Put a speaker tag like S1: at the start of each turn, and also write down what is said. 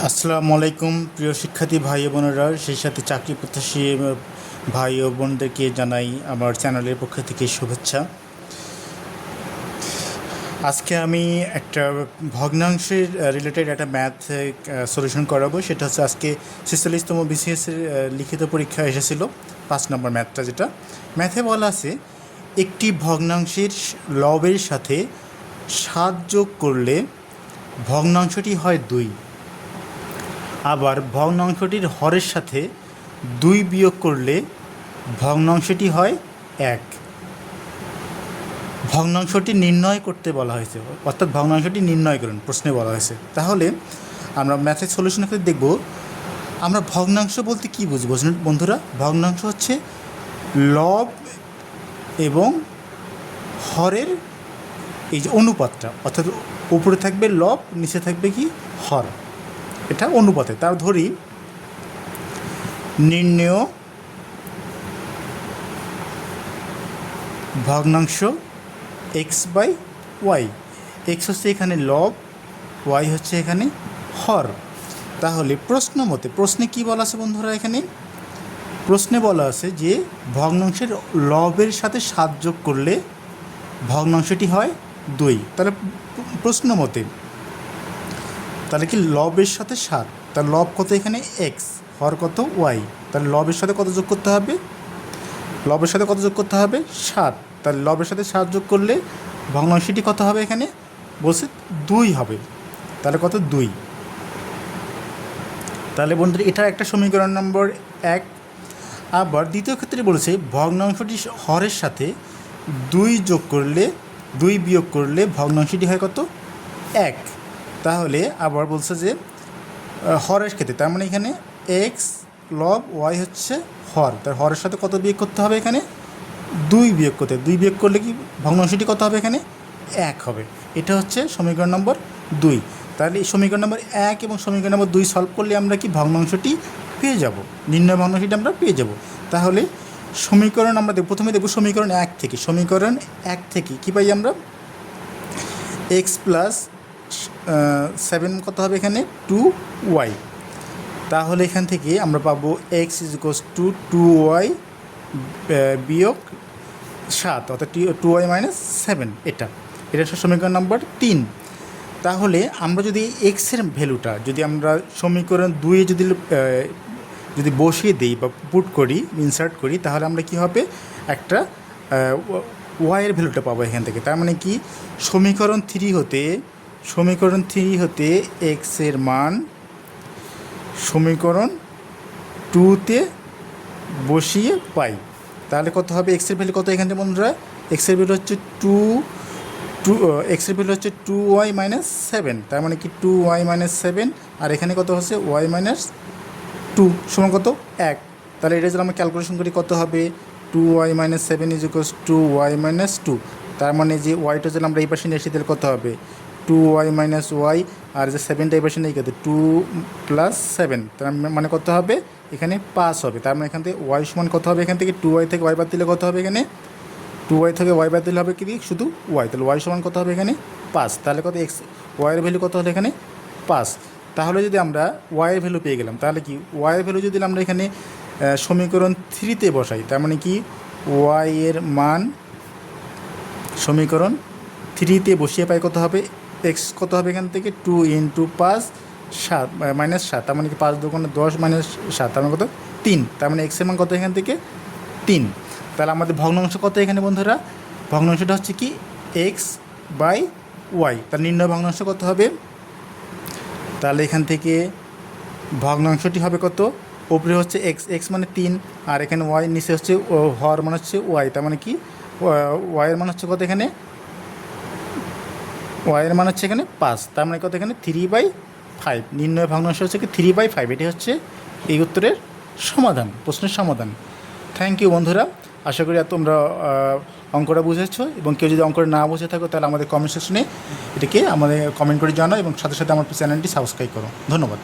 S1: আসসালামু আলাইকুম প্রিয় শিক্ষার্থী ভাই ও বোনেরা, সেই সাথে চাকরি প্রত্যাশী ভাই ও বোনদেরকে জানাই আমার চ্যানেলের পক্ষ থেকে শুভেচ্ছা। আজকে আমি একটা ভগ্নাংশের রিলেটেড একটা ম্যাথ সলিউশন করাবো। সেটা হচ্ছে আজকে ৪৬তম বিসিএসের লিখিত পরীক্ষা এসেছিল ৫ নম্বর ম্যাথটা। যেটা ম্যাথে বলা আছে একটি ভগ্নাংশের লবের সাথে ৭ যোগ করলে ভগ্নাংশটি হয় ২, আবার ভগ্নাংশটির হরের সাথে ২ বিয়োগ করলে ভগ্নাংশটি হয় ১। ভগ্নাংশটি নির্ণয় করতে বলা হয়েছে, অর্থাৎ ভগ্নাংশটি নির্ণয় করুন প্রশ্নে বলা হয়েছে। তাহলে আমরা ম্যাথের সলিউশনের ক্ষেত্রে দেখব আমরা ভগ্নাংশ বলতে কী বুঝবো বন্ধুরা। ভগ্নাংশ হচ্ছে লব এবং হরের এই যে অনুপাতটা, অর্থাৎ উপরে থাকবে লব, নিচে থাকবে কি হর, এটা অনুপাতে। তার ধরি নির্ণেয় ভগ্নাংশ এক্স বাই ওয়াই। এক্স হচ্ছে এখানে লব, ওয়াই হচ্ছে এখানে হর। তাহলে প্রশ্ন মতে, প্রশ্নে কি বলা আছে বন্ধুরা? এখানে প্রশ্নে বলা আছে যে ভগ্নাংশের লবের সাথে ৭ যোগ করলে ভগ্নাংশটি হয় ২। তাহলে প্রশ্ন মতে তাহলে কি লবের সাথে ৭, তার লব কত এখানে এক্স, হর কত ওয়াই। তাহলে লবের সাথে কত যোগ করতে হবে? লবের সাথে কত যোগ করতে হবে? ৭। তাহলে লবের সাথে ৭ যোগ করলে ভগ্নাংশটি কত হবে? এখানে বলছে ২ হবে। তাহলে কত? ২। তাহলে বন্ধুরা এটা একটা সমীকরণ নম্বর ১। আবার দ্বিতীয় ক্ষেত্রে বলেছে ভগ্নাংশটি হরের সাথে ২ যোগ করলে ২ বিয়োগ করলে ভগ্নাংশটি হয় কত? ১। তাহলে আবার বলছে যে হরের ক্ষেত্রে, তার মানে এখানে এক্স লব ওয়াই হচ্ছে হর, তার হরের সাথে কত বিয়োগ করতে হবে? এখানে ২ বিয়োগ করতে, ২ বিয়োগ করলে কি ভগ্নাংশটি কত হবে? এখানে ১ হবে। এটা হচ্ছে সমীকরণ নম্বর ২। তাহলে এই সমীকরণ নম্বর ১ এবং সমীকরণ নম্বর ২ সলভ করলে আমরা কি ভগ্নাংশটি পেয়ে যাব, নির্ণয় ভগ্নাংশটি আমরা পেয়ে যাব। তাহলে সমীকরণ আমরা প্রথমে দেখব সমীকরণ ১ থেকে। সমীকরণ ১ থেকে কী পাই আমরা? এক্স প্লাস 7 কত হবে? এখানে 2y। তাহলে এখান থেকে আমরা পাবো x is equals to 2y বিয়োগ 7, অর্থাৎ 2y মাইনাস 7। এটা হচ্ছে সমীকরণ নম্বর ৩। তাহলে আমরা যদি এক্সের ভ্যালুটা যদি আমরা সমীকরণ ২-এ যদি বসিয়ে দিই বা পুট করি, ইনসার্ট করি, তাহলে আমরা কি হবে একটা ওয়াইয়ের ভ্যালুটা পাবো এখান থেকে। তার মানে কি সমীকরণ 3 হতে এক্সের মান সমীকরণ 2-তে বসিয়ে পাই। তাহলে কত হবে? এক্সের ভ্যালু কত এখান থেকে বন্ধুরা? এক্সের ভ্যালু হচ্ছে এক্সের ভ্যালু হচ্ছে 2y মাইনাস 7। তার মানে কি 2y মাইনাস 7, আর এখানে কত হচ্ছে y মাইনাস 2 সমান কত? 1। তাহলে এটা যদি আমরা ক্যালকুলেশন করি কত হবে? 2y minus 7 is equals to y minus 2। তার মানে যে ওয়াইটা যদি আমরা এই পাশে নিয়ে আসি তাহলে কত হবে? 2y মাইনাস ওয়াই, আর যে 7টা এই পাশে নিয়ে কত? 2 প্লাস 7, তার মানে কত হবে? এখানে 5 হবে। তার মানে এখান থেকে ওয়াই সমান কত হবে? এখান থেকে 2y থেকে ওয়াই বাদ দিলে কত হবে? এখানে 2y থেকে ওয়াই বাদ দিলে হবে কি শুধু ওয়াই। তাহলে ওয়াই সমান কত হবে? এখানে 5। তাহলে কত? এক্স ওয়াইয়ের ভ্যালু কত হলো? এখানে 5। তাহলে যদি আমরা ওয়াইয়ের ভ্যালু পেয়ে গেলাম, তাহলে কি ওয়াইয়ের ভ্যালু যদি আমরা এখানে সমীকরণ 3-তে বসাই, তার মানে কি ওয়াইয়ের মান সমীকরণ 3-তে বসিয়ে পাই কত হবে? এক্স কত হবে? এখান থেকে 2 ইন্টু 5 7 মাইনাস 7, তার মানে কি 5 দুগুণে 10 মাইনাস 7, তার মানে কত? 3। তার মানে এক্সের মান কত এখান থেকে? 3। তাহলে আমাদের ভগ্নাংশ কত এখানে বন্ধুরা? ভগ্নাংশটা হচ্ছে কি এক্স বাই ওয়াই। তার নির্ণয় ভগ্নাংশ কত হবে? তাহলে এখান থেকে ভগ্নাংশটি হবে কত? উপরে হচ্ছে এক্স মানে 3, আর এখানে ওয়াই, নিচে হচ্ছে হর মানে হচ্ছে ওয়াই। তার মানে কি ওয়াইয়ের মান হচ্ছে কত? এখানে ওয়াইয়ের মান হচ্ছে এখানে 5। তার মানে কত? এখানে 3/5। নির্ণয় ভগ্নাংশ হচ্ছে কি 3/5। এটি হচ্ছে এই উত্তরের সমাধান, প্রশ্নের সমাধান। থ্যাংক ইউ বন্ধুরা। আশা করি তোমরা অঙ্কটা বুঝেছ, এবং কেউ যদি অঙ্কটা না বুঝে থাকো তাহলে আমাদের কমেন্ট সেকশনে এটাকে আমাদের কমেন্ট করে জানাও, এবং সাথে সাথে আমার চ্যানেলটি সাবস্ক্রাইব করো। ধন্যবাদ।